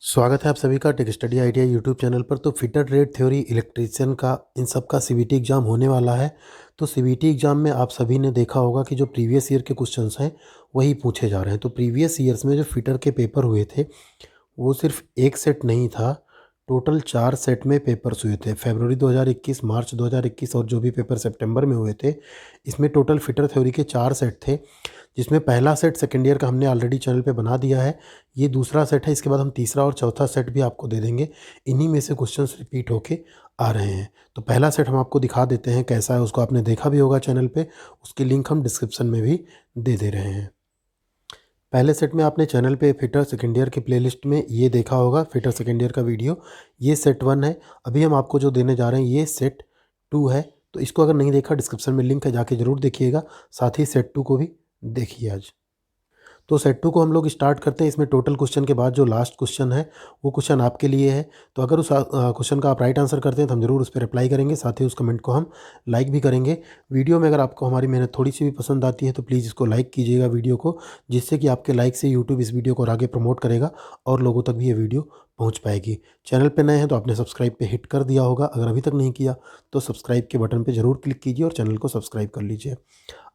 स्वागत है आप सभी का tech study idea YouTube channel पर। तो फिटर ट्रेड थ्योरी इलेक्ट्रीशियन का इन सब का सीवीटी एग्ज़ाम होने वाला है। तो सीवीटी एग्ज़ाम में आप सभी ने देखा होगा कि जो प्रीवियस ईयर के क्वेश्चंस हैं वही पूछे जा रहे हैं। तो प्रीवियस ईयर्स में जो फिटर के पेपर हुए थे वो सिर्फ एक सेट नहीं था, टोटल 4 सेट में पेपर्स हुए थे। फरवरी 2021, मार्च 2021 और जो भी पेपर सितंबर में हुए थे, इसमें टोटल फिटर थ्योरी के 4 सेट थे, जिसमें पहला सेट सेकेंड ईयर का हमने ऑलरेडी चैनल पे बना दिया है। ये दूसरा सेट है, इसके बाद हम तीसरा और चौथा सेट भी आपको दे देंगे। इन्हीं में से क्वेश्चंस रिपीट होके आ रहे हैं। तो पहला सेट हम आपको दिखा देते हैं कैसा है, उसको आपने देखा भी होगा चैनल पे, उसकी लिंक हम डिस्क्रिप्शन में भी दे दे रहे हैं। पहले सेट में आपने चैनल पे फिटर सेकेंड ईयर के प्लेलिस्ट में ये देखा होगा, फिटर सेकेंड ईयर का वीडियो। ये सेट 1 है। अभी हम आपको जो देने जा रहे हैं ये सेट 2 है। तो इसको अगर नहीं देखा, डिस्क्रिप्शन में लिंक है, जाके ज़रूर देखिएगा। साथ ही सेट 2 को भी देखिए आज। तो सेट 2 को हम लोग स्टार्ट करते हैं। इसमें टोटल क्वेश्चन के बाद जो लास्ट क्वेश्चन है वो क्वेश्चन आपके लिए है। तो अगर उस क्वेश्चन का आप राइट आंसर करते हैं तो हम ज़रूर उस पर रिप्लाई करेंगे, साथ ही उस कमेंट को हम लाइक भी करेंगे। वीडियो में अगर आपको हमारी मेहनत थोड़ी सी भी पसंद आती है तो प्लीज़ इसको लाइक कीजिएगा वीडियो को, जिससे कि आपके लाइक से यूट्यूब इस वीडियो को और आगे प्रमोट करेगा और लोगों तक भी ये वीडियो पहुँच पाएगी। चैनल पर नए हैं तो आपने सब्सक्राइब पे हिट कर दिया होगा, अगर अभी तक नहीं किया तो सब्सक्राइब के बटन पर ज़रूर क्लिक कीजिए और चैनल को सब्सक्राइब कर लीजिए।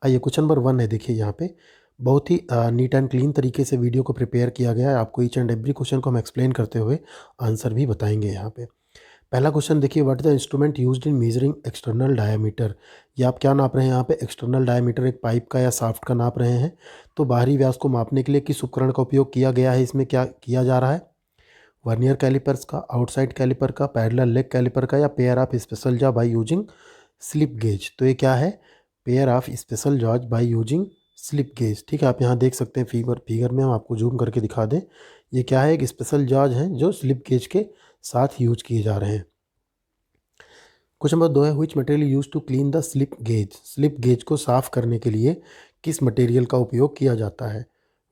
आइए क्वेश्चन नंबर 1 है, देखिए यहाँ पे बहुत ही नीट एंड क्लीन तरीके से वीडियो को प्रिपेयर किया गया है। आपको ईच एंड एवरी क्वेश्चन को हम एक्सप्लेन करते हुए आंसर भी बताएंगे यहाँ पे। पहला क्वेश्चन देखिए, what is the instrument used in measuring external diameter. ये आप क्या नाप रहे हैं यहाँ पे? एक्सटर्नल डायामीटर एक पाइप का या शाफ्ट का नाप रहे हैं। तो बाहरी व्यास को मापने के लिए किस उपकरण का उपयोग किया गया है? इसमें क्या किया जा रहा है? वर्नियर कैलिपर्स का, आउटसाइड कैलिपर का, पैरेलल लेग कैलिपर का, या pair of special jaw by using slip gauge. तो ये क्या है? Pair of special jaws by using slip gauge. ठीक है, आप यहाँ देख सकते हैं फिगर में हम आपको जूम करके दिखा दें। ये क्या है? एक स्पेशल जॉज है जो स्लिप गेज के साथ यूज किए जा रहे हैं। क्वेश्चन नंबर 2 है, which material use to clean the slip gauge. Slip gauge को साफ करने के लिए किस मटेरियल का उपयोग किया जाता है?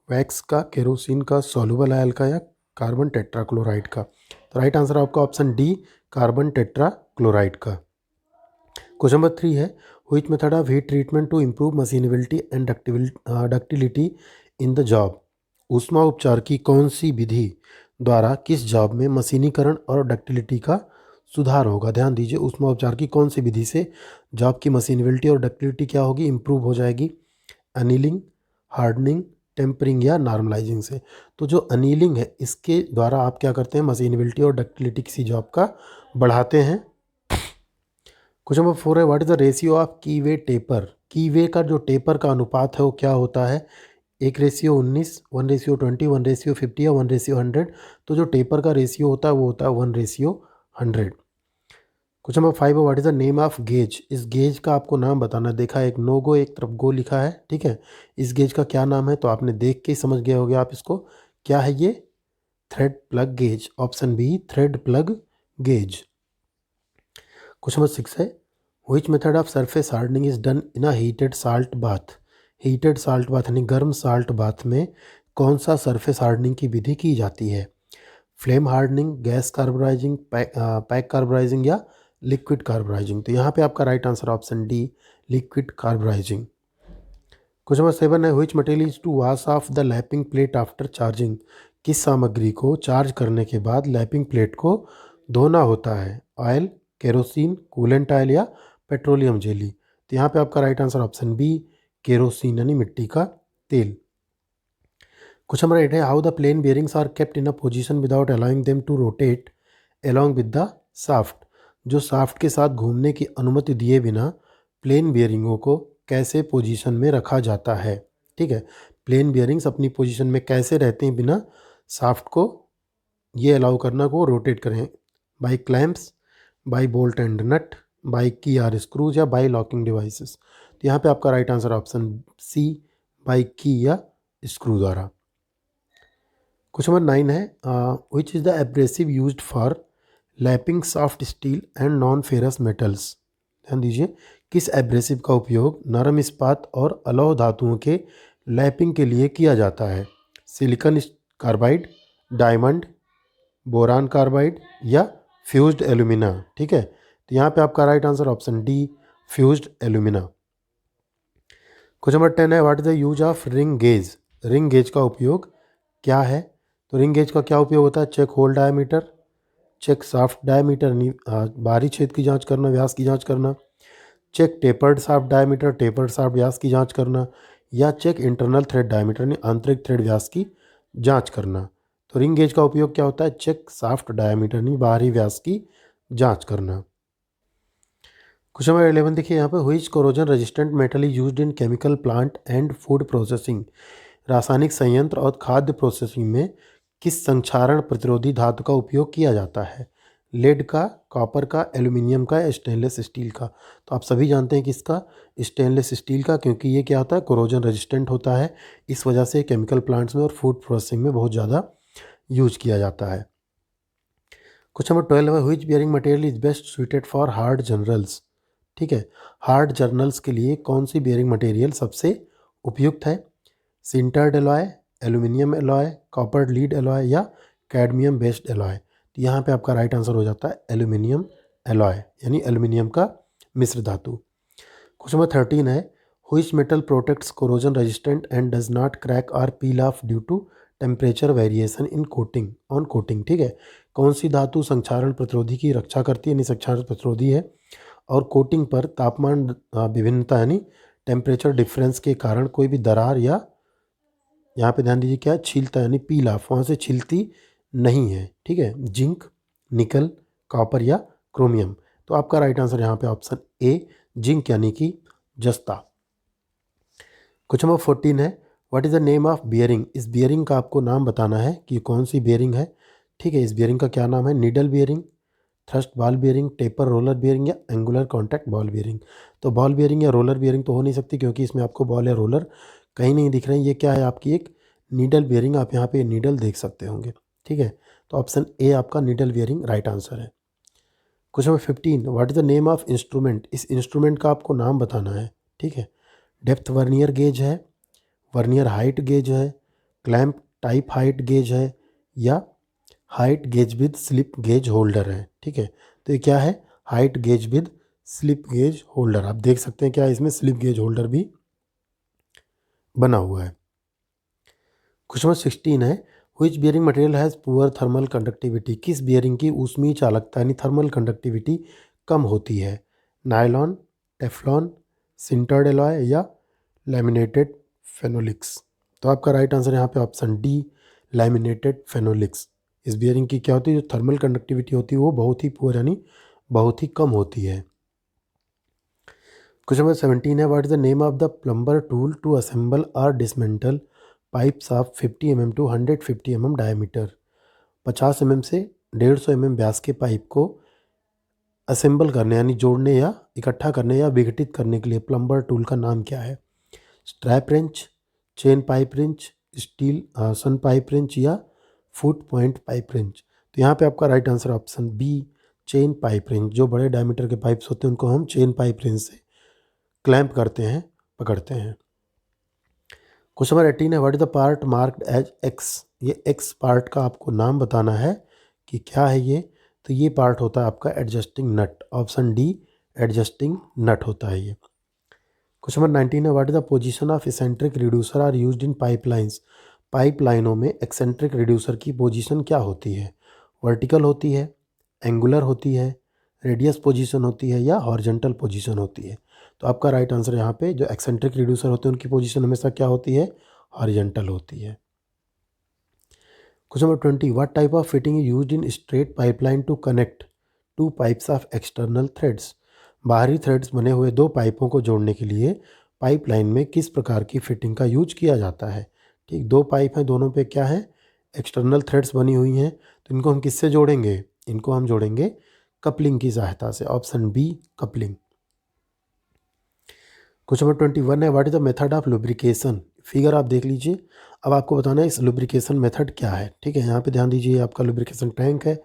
वैक्स का, केरोसिन का, सॉल्युबल ऑयल का, या कार्बन टेट्राक्लोराइड का। तो राइट आंसर आपका ऑप्शन डी, कार्बन टेट्राक्लोराइड का। क्वेश्चन नंबर 3 है, which method of heat treatment to improve machinability and ductility in the job. ऊष्मा उपचार की कौन सी विधि द्वारा किस जॉब में मशीनीकरण और डक्टिलिटी का सुधार होगा? ध्यान दीजिए, ऊष्मा उपचार की कौन सी विधि से जॉब की मशीनेबिलिटी और डक्टिलिटी क्या होगी? इम्प्रूव हो जाएगी। अनिलिंग, हार्डनिंग, टेम्परिंग, या नॉर्मलाइजिंग से। तो जो अनिलिंग है इसके द्वारा आप क्या करते हैं? मशीनेबिलिटी और डक्टिलिटी किसी जॉब का बढ़ाते हैं। क्वेश्चन नंबर 4 है, what is the ratio of keyway taper. Keyway का जो टेपर का अनुपात है वो क्या होता है? 1:19, 1:20, 1:50 या 1:100। तो जो टेपर का रेशियो होता है वो होता है 1:100। क्वेश्चन नंबर 5 है, what is the name of gauge. इस गेज का आपको नाम बताना। देखा है एक नो गो, एक तरफ गो लिखा है, ठीक है। इस गेज का क्या नाम है? तो आपने देख के ही समझ गए होगे आप इसको। क्या है ये? Thread plug gauge, option B, thread plug gauge. Question number 6 है, which method of surface hardening is done in a heated salt bath. Heated salt bath यानी गर्म साल्ट बाथ में कौन सा सरफेस हार्डनिंग की विधि की जाती है? Flame hardening, gas carburizing, pack carburizing, या लिक्विड कार्बोराइजिंग। तो यहाँ पे आपका right answer option D, liquid carburizing. Question number 7 है, which material is to wash off the lapping plate after charging. किस सामग्री को चार्ज करने के बाद लैपिंग प्लेट को धोना होता है? ऑयल, केरोसिन, कूलेंट ऑयल, या पेट्रोलियम जेली। तो यहाँ पे आपका right answer option B, kerosene यानी मिट्टी का तेल। क्वेश्चन नंबर 8 है, how the plain bearings are kept in a position without allowing them to rotate along with the shaft. जो शाफ्ट के साथ घूमने की अनुमति दिए बिना प्लेन बियरिंगों को कैसे पोजीशन में रखा जाता है? ठीक है, प्लेन बियरिंग्स अपनी पोजीशन में कैसे रहते हैं बिना शाफ्ट को ये अलाउ करना को रोटेट करें? By clamps, by bolt and nut, by key or screws, या बाई लॉकिंग डिवाइसेस। तो यहाँ पे आपका right answer option C, by key या स्क्रू द्वारा। क्वेश्चन नंबर 9 है, which is the abrasive used for lapping soft steel and non ferrous metals. ध्यान दीजिए, किस एब्रेसिव का उपयोग नरम इस्पात और अलौह धातुओं के लैपिंग के लिए किया जाता है? Silicon carbide, diamond, boron carbide, या फ्यूज्ड एल्यूमिना। ठीक है, तो यहाँ पे आपका right answer option D, fused alumina. Question number 10 है, what is the use of ring gauge. Ring gauge का उपयोग क्या है? तो रिंग गेज का क्या उपयोग होता है? Check hole diameter, check shaft diameter बाहरी छेद की जांच करना, व्यास की जांच करना, check tapered shaft diameter, tapered shaft व्यास की जांच करना, या चेक इंटरनल थ्रेड डायमीटर यानी आंतरिक थ्रेड व्यास की जांच करना। तो रिंग गेज का उपयोग क्या होता है? चेक शाफ्ट डायमीटर यानी बाहरी व्यास की जांच करना। क्वेश्चन नंबर 11 देखिए यहाँ पे, which corrosion resistant metal is used in chemical plant and food processing. रासायनिक संयंत्र और खाद्य प्रोसेसिंग में किस संक्षारण प्रतिरोधी धातु का उपयोग किया जाता है? लेड का, कॉपर का, एल्यूमिनियम का या स्टेनलेस स्टील का? तो आप सभी जानते हैं कि इसका स्टेनलेस स्टील का, क्योंकि ये क्या होता है? कोरोजन रेजिस्टेंट होता है। इस वजह से केमिकल प्लांट्स में और फूड प्रोसेसिंग में बहुत ज़्यादा यूज किया जाता है। क्वेश्चन नंबर 12 है, which bearing material is best suited for hard journals. ठीक है, हार्ड जर्नल्स के लिए कौन सी बियरिंग मटेरियल सबसे उपयुक्त है? Sintered alloy, aluminium alloy, copper lead alloy या कैडमियम बेस्ड एलॉय? तो यहाँ पे आपका राइट आंसर हो जाता है एल्यूमिनियम एलॉय यानी एल्यूमिनियम का मिश्र धातु। क्वेश्चन नंबर 13 है, which metal protects corrosion resistant and does not crack और peel off due to temperature variation in coating on coating. ठीक है, कौन सी धातु संक्षारण प्रतिरोधी की रक्षा करती है यानी संक्षारण प्रतिरोधी है और कोटिंग पर तापमान विभिन्नता यानी टेम्परेचर डिफरेंस के कारण कोई भी दरार या यहाँ पे ध्यान दीजिए क्या छीलता यानी पील ऑफ वहाँ से छिलती नहीं है। ठीक है, जिंक, निकल, कॉपर या क्रोमियम? तो आपका राइट आंसर यहाँ पे ऑप्शन ए जिंक यानी कि जस्ता। क्वेश्चन नंबर 14 है, what is the name of bearing. इस बियरिंग का आपको नाम बताना है कि कौन सी बियरिंग है। ठीक है, इस बियरिंग का क्या नाम है? Needle bearing, thrust ball bearing, taper roller bearing या एंगुलर कॉन्टैक्ट बॉल बियरिंग? तो बॉल बियरिंग या रोलर बियरिंग तो हो नहीं सकती क्योंकि इसमें आपको बॉल या रोलर कहीं नहीं दिख रहे हैं। ये क्या है? आपकी एक नीडल बियरिंग। आप यहाँ पे नीडल देख सकते होंगे। ठीक है, तो ऑप्शन ए आपका नीडल बियरिंग राइट आंसर है। Question number 15, what is the name of instrument. इस इंस्ट्रूमेंट का आपको नाम बताना है। ठीक है, डेप्थ वर्नियर गेज है, वर्नियर हाइट गेज है, क्लैंप टाइप हाइट गेज है या height gauge with slip gauge holder है। ठीक है, तो ये क्या है? Height gauge with slip gauge holder. आप देख सकते हैं क्या इसमें स्लिप गेज होल्डर भी बना हुआ है। क्वेश्चन नंबर 16 है, which bearing material has poor thermal conductivity. किस बियरिंग की ऊष्मीय चालकता यानी थर्मल कंडक्टिविटी कम होती है? नायलॉन, टेफ्लॉन, सिंटर्ड एलॉय या लैमिनेटेड फेनोलिक्स? तो आपका राइट आंसर यहाँ पे ऑप्शन डी लैमिनेटेड फेनोलिक्स। इस बियरिंग की क्या होती है? जो थर्मल कंडक्टिविटी होती है वो बहुत ही पुअर यानी बहुत ही कम होती है। क्वेश्चन नंबर 17 है, what is the name of the plumber tool to assemble और dismantle pipes of 50 mm to 150 mm diameter. 50 mm से 150 mm व्यास के पाइप को असेंबल करने यानी जोड़ने या इकट्ठा करने या विघटित करने के लिए प्लम्बर टूल का नाम क्या है? Strap wrench, chain pipe wrench, Stillson pipe wrench या फुट पॉइंट पाइप रेंच? तो यहाँ पे आपका right answer option B chain pipe wrench. जो बड़े डायमीटर के पाइप्स होते हैं उनको हम चेन पाइप रेंच से क्लैंप करते हैं, पकड़ते हैं। क्वेश्चन नंबर 18 है, what is the part marked as X. ये एक्स पार्ट का आपको नाम बताना है कि क्या है ये। तो ये पार्ट होता है आपका adjusting nut. Option D adjusting nut होता है ये। क्वेश्चन नंबर 19 है, what is the position of eccentric reducer are used in pipelines. पाइपलाइनों में एक्सेंट्रिक रिड्यूसर की पोजीशन क्या होती है? वर्टिकल होती है, एंगुलर होती है, रेडियस पोजीशन होती है या हॉरिजॉन्टल पोजीशन होती है? तो आपका राइट आंसर यहाँ पे जो एक्सेंट्रिक रिड्यूसर होते हैं उनकी पोजीशन हमेशा क्या होती है? हॉरिजॉन्टल होती है। Question number 20, what type of fitting is used in straight pipeline to connect two pipes of external threads. बाहरी थ्रेड्स बने हुए दो पाइपों को जोड़ने के लिए पाइपलाइन में किस प्रकार की फिटिंग का यूज किया जाता है? ठीक, दो पाइप हैं, दोनों पे क्या है? एक्सटर्नल थ्रेड्स बनी हुई हैं। तो इनको हम किससे जोड़ेंगे? इनको हम जोड़ेंगे कपलिंग की सहायता से। Option B coupling. Question number 21 है, what is the method of lubrication. Figure आप देख लीजिए। अब आपको बताना है इस लुब्रिकेशन मेथड क्या है। ठीक है, यहाँ पे ध्यान दीजिए, आपका लुब्रिकेशन टैंक है,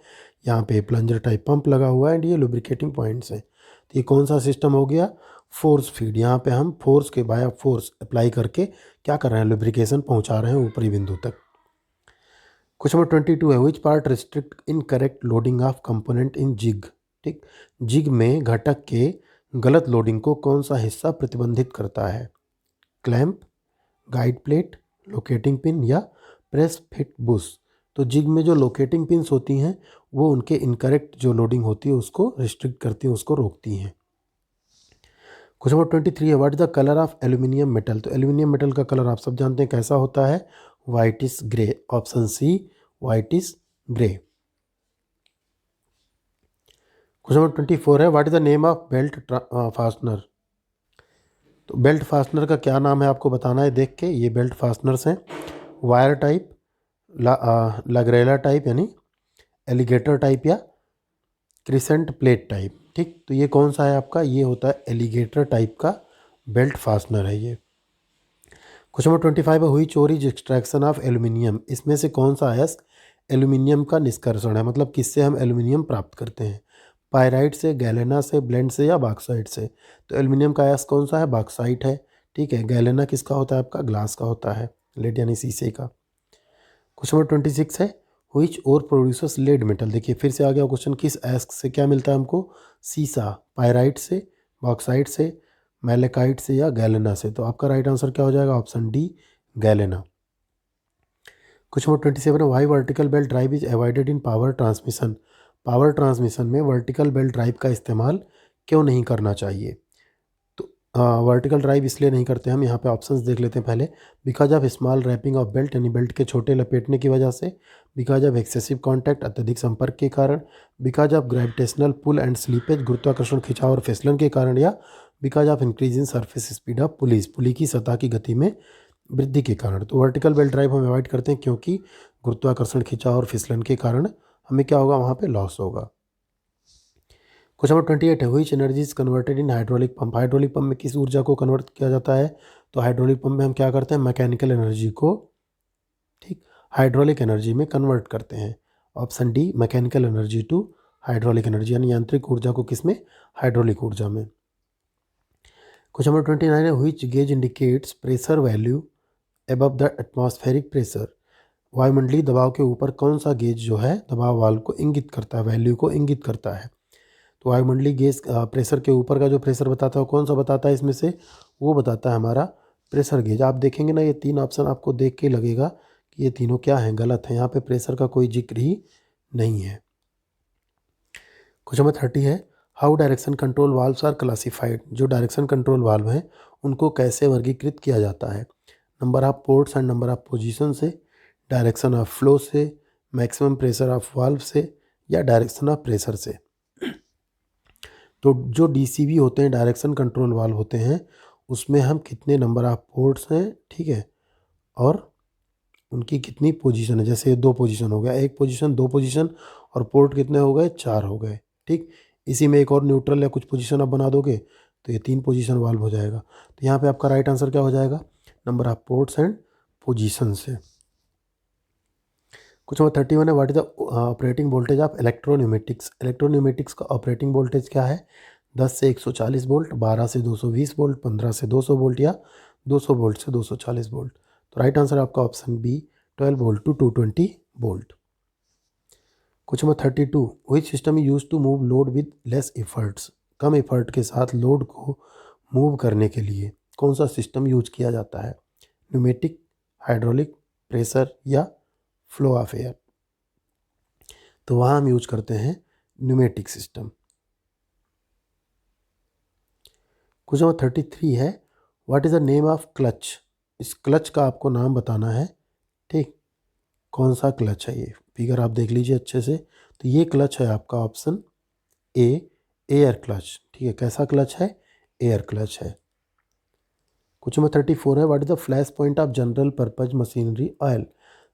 यहाँ पे प्लंजर टाइप पंप लगा हुआ है एंड ये लुब्रिकेटिंग पॉइंट्स हैं। तो ये कौन सा सिस्टम हो गया? Force feed. यहाँ पे हम फोर्स के बाय फोर्स अप्लाई करके क्या कर रहे हैं? लुब्रिकेशन पहुँचा रहे हैं ऊपरी बिंदु तक। क्वेश्चन नंबर 22 है, which part restrict incorrect loading of component in jig. ठीक, जिग में घटक के गलत लोडिंग को कौन सा हिस्सा प्रतिबंधित करता है? Clamp, guide plate, locating pin या प्रेस फिट बुश? तो जिग में जो लोकेटिंग पिन्स होती हैं वो उनके इनकरेक्ट जो लोडिंग होती है उसको रिस्ट्रिक्ट करती हैं, उसको रोकती हैं। क्वेश्चन नंबर 23 है, what is the colour of aluminium metal. तो एल्यूमिनियम मेटल का कलर आप सब जानते हैं कैसा होता है, white is grey. Option C white is grey. Question number 24 है, what is the name of belt fastener. तो बेल्ट फास्टनर का क्या नाम है आपको बताना है देख के। ये बेल्ट फास्टनर्स हैं, वायर टाइप, लगरेला टाइप यानी एलिगेटर टाइप, या क्रिसेंट प्लेट टाइप। ठीक, तो ये कौन सा है आपका, ये होता है एलिगेटर टाइप का बेल्ट फास्टनर है ये। क्वेश्चन नंबर 25 है, हुई चोरीज एक्सट्रैक्शन ऑफ एल्यूमिनियम। इसमें से कौन सा अयस्क एल्यूमिनियम का निष्कर्षण है, मतलब किससे हम एल्यूमिनियम प्राप्त करते हैं, पायराइट से, गैलेना से, ब्लेंड से, या बॉक्साइट से। तो एल्यूमिनियम का अयस्क कौन सा है, बॉक्साइट है। ठीक है, गैलेना किसका होता है आपका, ग्लास का होता है, लेड यानी शीशे का। क्वेश्चन नंबर 26 है, व्हिच और प्रोड्यूसर्स लेड मेटल। देखिए फिर से आ गया क्वेश्चन, किस अयस्क से क्या मिलता है हमको, सीसा, पायराइट से, बॉक्साइट से, मैलेकाइट से, या गैलेना से। तो आपका राइट आंसर क्या हो जाएगा, option D galena. Question number 27 है, why vertical belt drive is avoided in power transmission. Power transmission में वर्टिकल बेल्ट ड्राइव का इस्तेमाल क्यों नहीं करना चाहिए। तो वर्टिकल ड्राइव इसलिए नहीं करते हम, यहाँ पे ऑप्शंस देख लेते हैं पहले। Because of small wrapping of belt यानी बेल्ट के छोटे लपेटने की वजह से, बिकॉज ऑफ एक्सेसिव कॉन्टैक्ट अत्यधिक संपर्क के कारण, because of gravitational pull and slippage गुरुत्वाकर्षण खिंचाव और फिसलन के कारण, या because of increase in surface speed of pulleys pulley की सतह की गति में वृद्धि के कारण। तो वर्टिकल बेल्ट ड्राइव हम अवॉइड करते हैं क्योंकि गुरुत्वाकर्षण खिंचाव और फिसलन के कारण हमें क्या होगा, वहाँ पे लॉस होगा। क्वेश्चन नंबर 28 है, which energy is converted in hydraulic pump. Hydraulic pump में किस ऊर्जा को कन्वर्ट किया जाता है। तो हाइड्रोलिक पंप में हम क्या करते हैं, मैकेनिकल एनर्जी को, ठीक, हाइड्रोलिक एनर्जी में कन्वर्ट करते हैं। Option D mechanical energy to hydraulic energy, यानी यांत्रिक ऊर्जा को किसमें, हाइड्रोलिक ऊर्जा में। क्वेश्चन नंबर 29 है, which gauge indicates pressure value above the atmospheric pressure. वायुमंडलीय दबाव के ऊपर कौन सा गेज जो है दबाव वाल्व को इंगित करता है, वैल्यू को इंगित करता है। तो वायुमंडलीय गेज प्रेशर के ऊपर का जो प्रेशर बताता है वो कौन सा बताता है इसमें से, वो बताता है हमारा प्रेशर गेज। आप देखेंगे ना ये तीन ऑप्शन आपको देख के लगेगा कि ये तीनों क्या हैं, गलत हैं, यहाँ पे प्रेशर का कोई जिक्र ही नहीं है। क्वेश्चन नंबर 30 है, how direction control valves are classified. जो डायरेक्शन कंट्रोल वाल्व हैं उनको कैसे वर्गीकृत किया जाता है, number of ports and number of position से, डायरेक्शन ऑफ फ्लो से, मैक्सिमम प्रेशर ऑफ वाल्व से, या डायरेक्शन ऑफ प्रेशर से। तो जो डीसीवी होते हैं, डायरेक्शन कंट्रोल वाल्व होते हैं, उसमें हम कितने नंबर ऑफ पोर्ट्स हैं, ठीक है, और उनकी कितनी पोजीशन है। जैसे दो पोजीशन हो गया, एक पोजीशन, दो पोजीशन, और पोर्ट कितने हो गए, चार हो गए। ठीक, इसी में एक और न्यूट्रल या कुछ पोजीशन आप बना दोगे तो ये तीन पोजीशन वाल्व हो जाएगा। तो यहाँ पे आपका राइट आंसर क्या हो जाएगा, number of ports and position से। कुछ नंबर 31 है, what is the operating voltage of electropneumatics. Electropneumatics का ऑपरेटिंग वोल्टेज क्या है, 10 से 140 वोल्ट, 12 से 220 वोल्ट, 15 से 200 वोल्ट, या 200 वोल्ट से 240 वोल्ट। तो राइट आंसर आपका option B 12 volt to 220 volt. कुछ number 32, which system use to move load with less efforts. कम एफर्ट के साथ लोड को मूव करने के लिए कौन सा सिस्टम यूज किया जाता है, न्यूमेटिक, हाइड्रोलिक, प्रेशर, या फ्लो ऑफ एयर। तो वहाँ हम यूज करते हैं न्यूमेटिक सिस्टम। क्वेश्चन नंबर 33 है, what is the name of clutch. इस क्लच का आपको नाम बताना है, ठीक, कौन सा क्लच है ये, फिगर आप देख लीजिए अच्छे से। तो ये क्लच है आपका ऑप्शन ए, एयर क्लच। ठीक है, कैसा क्लच है, एयर क्लच है। क्वेश्चन नंबर 34 है, what is the flash point of general purpose machinery oil.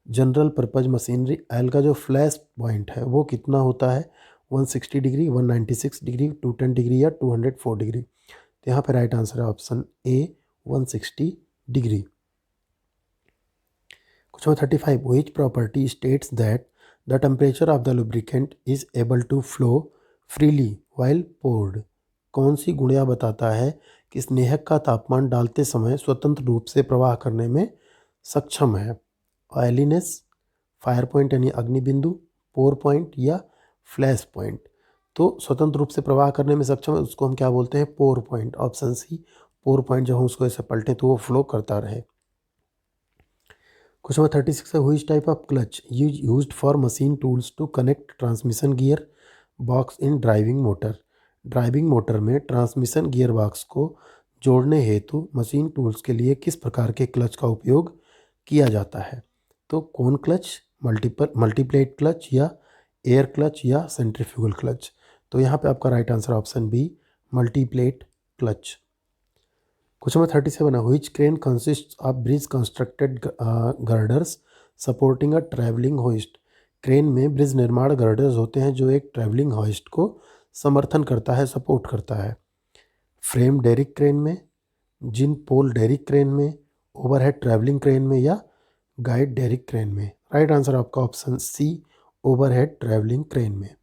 General purpose machinery oil का जो फ्लैश पॉइंट है वो कितना होता है, 160 डिग्री, 196 डिग्री, 210 डिग्री, या 204 डिग्री। तो यहाँ पे राइट आंसर है option A 160 degree. Question number 35, which property states that the temperature of the lubricant is able to flow freely while poured. कौन सी गुण यह बताता है कि स्नेहक का तापमान डालते समय स्वतंत्र रूप से प्रवाह करने में सक्षम है, ऑयलीनेस, फायर पॉइंट यानी अग्निबिंदु, पोर पॉइंट, या फ्लैश पॉइंट। तो स्वतंत्र रूप से प्रवाह करने में सक्षम है, उसको हम क्या बोलते हैं, pour point. Option C pour point, जब हम उसको ऐसे पलटें तो वो फ्लो करता रहे। क्वेश्चन नंबर 36 है, which type of clutch used for machine tools to connect transmission gear box in driving motor. Driving motor में ट्रांसमिशन गियर बॉक्स को जोड़ने हेतु मशीन टूल्स के लिए किस प्रकार के क्लच का उपयोग किया जाता है? तो कौन क्लच, मल्टीप्लेट क्लच या एयर क्लच या सेंट्रीफ्यूगल क्लच? तो यहाँ पे आपका right answer option B, multiplate clutch. Question number 37 है, which crane consist of bridge constructed girders supporting a travelling hoist. Crane में ब्रिज निर्माण गर्डर्स होते हैं जो एक ट्रैवलिंग होइस्ट को समर्थन करता है, सपोर्ट करता है। फ्रेम डेरिक क्रेन में, जिन पोल डेरिक क्रेन में, ओवरहेड ट्रैवलिंग क्रेन में या गाइड डेरिक क्रेन में? राइट आंसर आपका option C, overhead travelling crane में।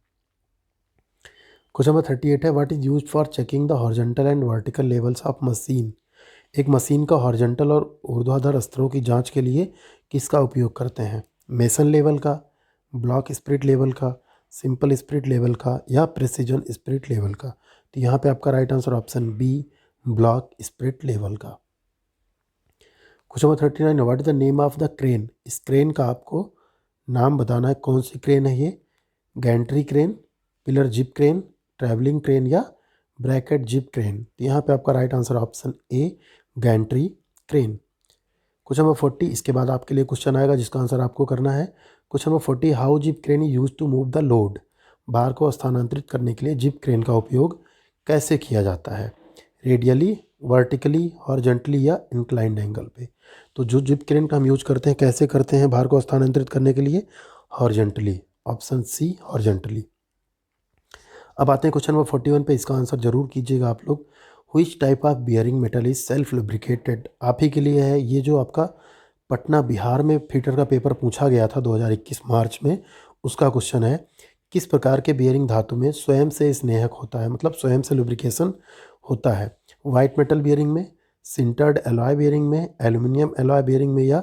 क्वेश्चन नंबर 38 है, what is used for checking the horizontal and vertical levels of machine. एक machine का horizontal और ऊर्ध्वाधर स्तरों की जांच के लिए किसका उपयोग करते हैं? मेसन लेवल का, ब्लॉक स्पिरिट लेवल का, सिंपल स्पिरिट लेवल का या प्रिसीजन स्पिरिट लेवल का? तो यहाँ पे आपका right answer option B, block spirit level का। Question number 39, what is the name of the crane. इस क्रेन का आपको नाम बताना है, कौन सी क्रेन है ये? Gantry crane, pillar zip crane, travelling crane या ब्रैकेट जिप क्रेन? तो यहाँ पे आपका right answer option A, gantry crane. Question number 40, इसके बाद आपके लिए क्वेश्चन आएगा जिसका आंसर आपको करना है। Question number 40, how jib crane use to move the load. भार को स्थानांतरित करने के लिए जिप क्रेन का उपयोग कैसे किया जाता है? रेडियली, वर्टिकली, हॉरिजॉन्टली या इंक्लाइंड एंगल पे? तो जो जिप क्रेन का हम यूज करते हैं, कैसे करते हैं भार को स्थानांतरित करने के लिए? Horizontally, option C, horizontally. अब आते हैं क्वेश्चन नंबर 41 पे, इसका आंसर जरूर कीजिएगा आप लोग। Which type of bearing metal is self lubricated. आप ही के लिए है ये, जो आपका पटना बिहार में फीटर का पेपर पूछा गया था 2021 मार्च में, उसका क्वेश्चन है, किस प्रकार के बियरिंग धातु में स्वयं से स्नेहक होता है, मतलब स्वयं से लुब्रिकेशन होता है? वाइट मेटल बियरिंग में, सिंटर्ड एलॉय बियरिंग में, एल्यूमिनियम एलॉय बियरिंग में या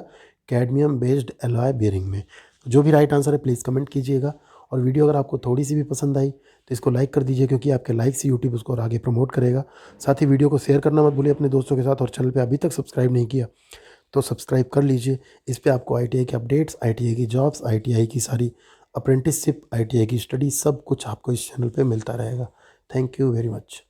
कैडमियम बेस्ड एलॉय बियरिंग में? जो भी राइट आंसर है प्लीज़ कमेंट कीजिएगा। और वीडियो अगर आपको थोड़ी सी भी पसंद आई तो इसको लाइक कर दीजिए, क्योंकि आपके लाइक से यूट्यूब उसको और आगे प्रमोट करेगा। साथ ही वीडियो को शेयर करना मत भूलिए अपने दोस्तों के साथ, और चैनल पे अभी तक सब्सक्राइब नहीं किया तो सब्सक्राइब कर लीजिए। इस पे आपको ITI के अपडेट्स, ITI की जॉब्स, ITI की सारी अप्रेंटिसशिप, ITI की स्टडी, सब कुछ आपको इस चैनल पे मिलता रहेगा। Thank you very much.